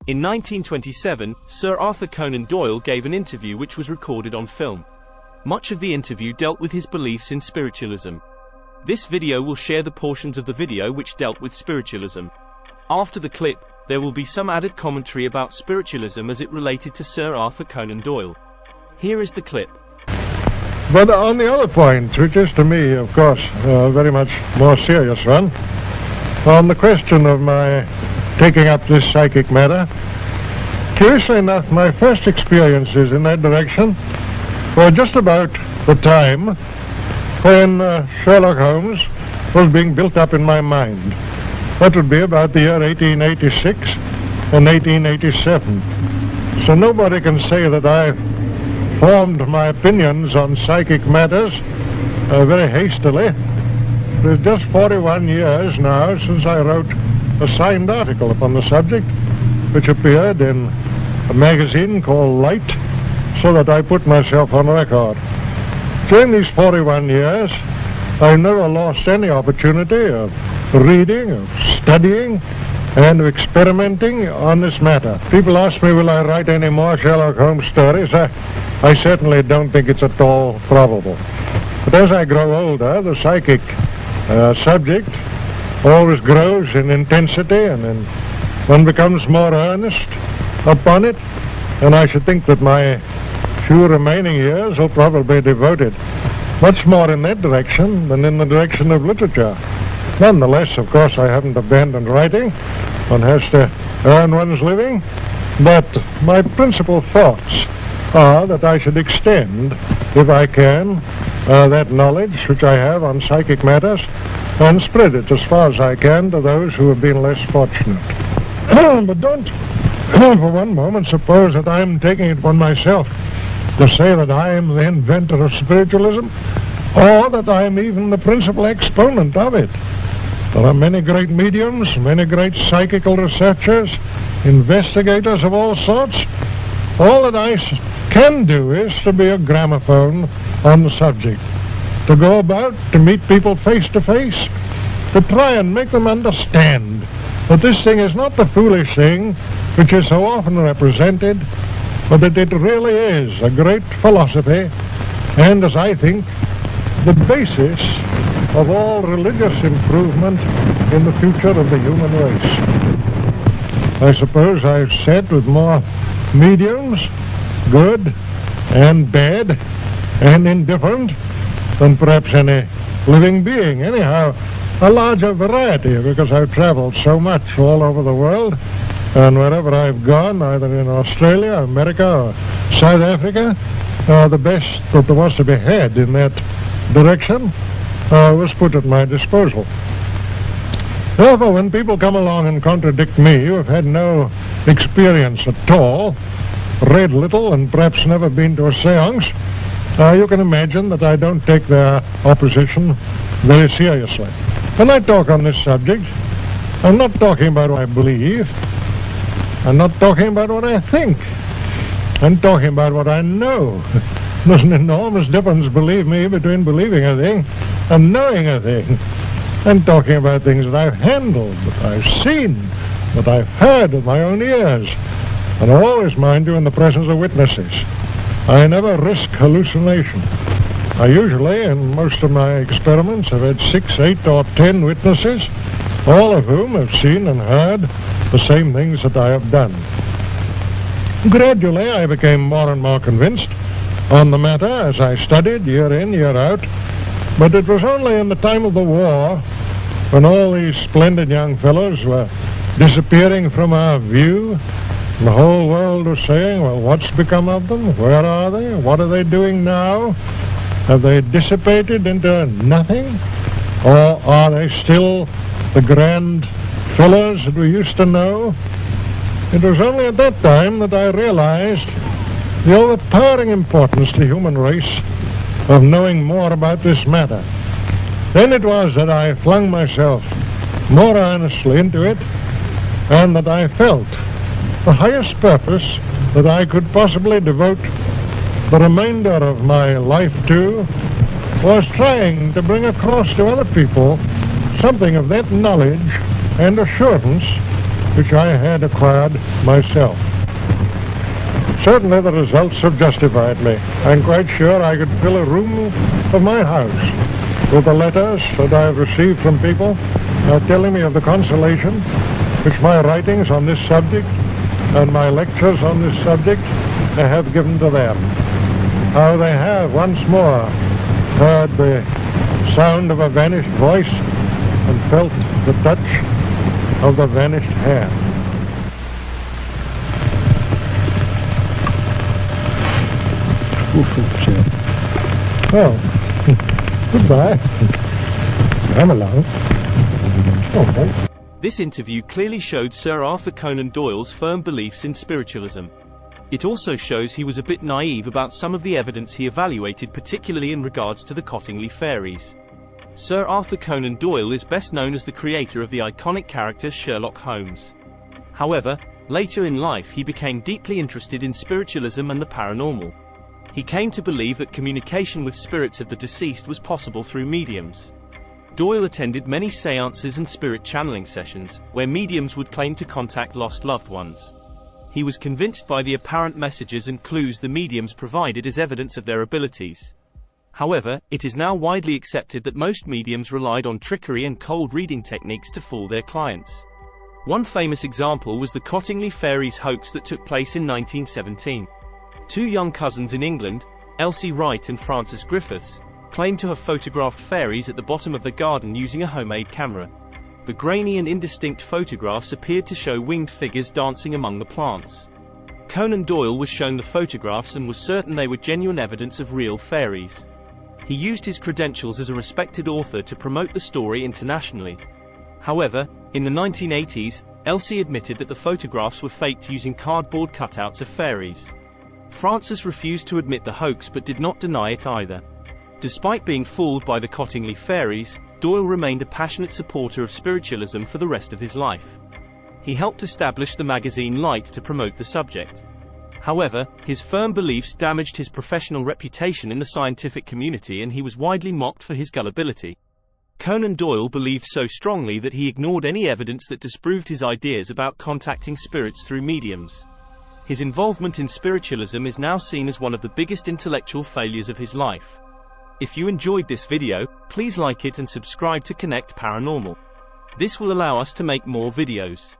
In 1927, Sir Arthur Conan Doyle gave an interview which was recorded on film. Much of the interview dealt with his beliefs in spiritualism. This video will share the portions of the video which dealt with spiritualism. After the clip, there will be some added commentary about spiritualism as it related to Sir Arthur Conan Doyle. Here is the clip. But on the other point, which is to me, of course, a very much more serious one, on the question of my taking up this psychic matter, curiously enough, my first experiences in that direction were just about the time when Sherlock Holmes was being built up in my mind. That would be about the year 1886 and 1887. So nobody can say that I formed my opinions on psychic matters very hastily. It was just 41 years now since I wrote a signed article upon the subject, which appeared in a magazine called Light, so that I put myself on record. During these 41 years, I never lost any opportunity of reading, of studying, and of experimenting on this matter. People ask me, will I write any more Sherlock Holmes stories? I certainly don't think it's at all probable. But as I grow older, the psychic subject always grows in intensity, and one becomes more earnest upon it, and I should think that my few remaining years will probably be devoted much more in that direction than in the direction of literature. Nonetheless, of course, I haven't abandoned writing. One has to earn one's living, but my principal thoughts are that I should extend, if I can, that knowledge which I have on psychic matters and spread it as far as I can to those who have been less fortunate. But don't for one moment suppose that I'm taking it upon myself to say that I am the inventor of spiritualism, or that I am even the principal exponent of it. There are many great mediums, many great psychical researchers, investigators of all sorts. All that I can do is to be a gramophone on the subject, to go about, to meet people face to face, to try and make them understand that this thing is not the foolish thing which is so often represented, but that it really is a great philosophy, and, as I think, the basis of all religious improvement in the future of the human race. I suppose I've said with more mediums, good and bad and indifferent, than perhaps any living being. Anyhow, a larger variety, because I've traveled so much all over the world, and wherever I've gone, either in Australia, America, or South Africa, the best that there was to be had in that direction was put at my disposal. Therefore, when people come along and contradict me, who have had no experience at all, read little, and perhaps never been to a seance, you can imagine that I don't take their opposition very seriously. When I talk on this subject, I'm not talking about what I believe. I'm not talking about what I think. I'm talking about what I know. There's an enormous difference, believe me, between believing a thing and knowing a thing. I'm talking about things that I've handled, that I've seen, that I've heard with my own ears. And I always, mind you, in the presence of witnesses. I never risk hallucination. I usually, in most of my experiments, have had 6, 8, or 10 witnesses, all of whom have seen and heard the same things that I have done. Gradually, I became more and more convinced on the matter as I studied year in, year out, but it was only in the time of the war, when all these splendid young fellows were disappearing from our view, and the whole world was saying, well, what's become of them? Where are they? What are they doing now? Have they dissipated into nothing? Or are they still the grand fellows that we used to know? It was only at that time that I realized the overpowering importance to the human race of knowing more about this matter. Then it was that I flung myself more earnestly into it, and that I felt the highest purpose that I could possibly devote the remainder of my life to was trying to bring across to other people something of that knowledge and assurance which I had acquired myself. Certainly the results have justified me. I'm quite sure I could fill a room of my house with the letters that I have received from people telling me of the consolation which my writings on this subject and my lectures on this subject have given to them. How they have once more heard the sound of a vanished voice and felt the touch of the vanished hand. Oh, goodbye. Come along. Okay. This interview clearly showed Sir Arthur Conan Doyle's firm beliefs in spiritualism. It also shows he was a bit naive about some of the evidence he evaluated, particularly in regards to the Cottingley Fairies. Sir Arthur Conan Doyle is best known as the creator of the iconic character Sherlock Holmes. However, later in life he became deeply interested in spiritualism and the paranormal. He came to believe that communication with spirits of the deceased was possible through mediums. Doyle attended many seances and spirit channeling sessions, where mediums would claim to contact lost loved ones. He was convinced by the apparent messages and clues the mediums provided as evidence of their abilities. However, it is now widely accepted that most mediums relied on trickery and cold reading techniques to fool their clients. One famous example was the Cottingley Fairies hoax that took place in 1917. Two young cousins in England, Elsie Wright and Frances Griffiths, claimed to have photographed fairies at the bottom of the garden using a homemade camera. The grainy and indistinct photographs appeared to show winged figures dancing among the plants. Conan Doyle was shown the photographs and was certain they were genuine evidence of real fairies. He used his credentials as a respected author to promote the story internationally. However, in the 1980s, Elsie admitted that the photographs were faked using cardboard cutouts of fairies. Frances refused to admit the hoax but did not deny it either. Despite being fooled by the Cottingley Fairies, Doyle remained a passionate supporter of spiritualism for the rest of his life. He helped establish the magazine Light to promote the subject. However, his firm beliefs damaged his professional reputation in the scientific community and he was widely mocked for his gullibility. Conan Doyle believed so strongly that he ignored any evidence that disproved his ideas about contacting spirits through mediums. His involvement in spiritualism is now seen as one of the biggest intellectual failures of his life. If you enjoyed this video, please like it and subscribe to Connect Paranormal. This will allow us to make more videos.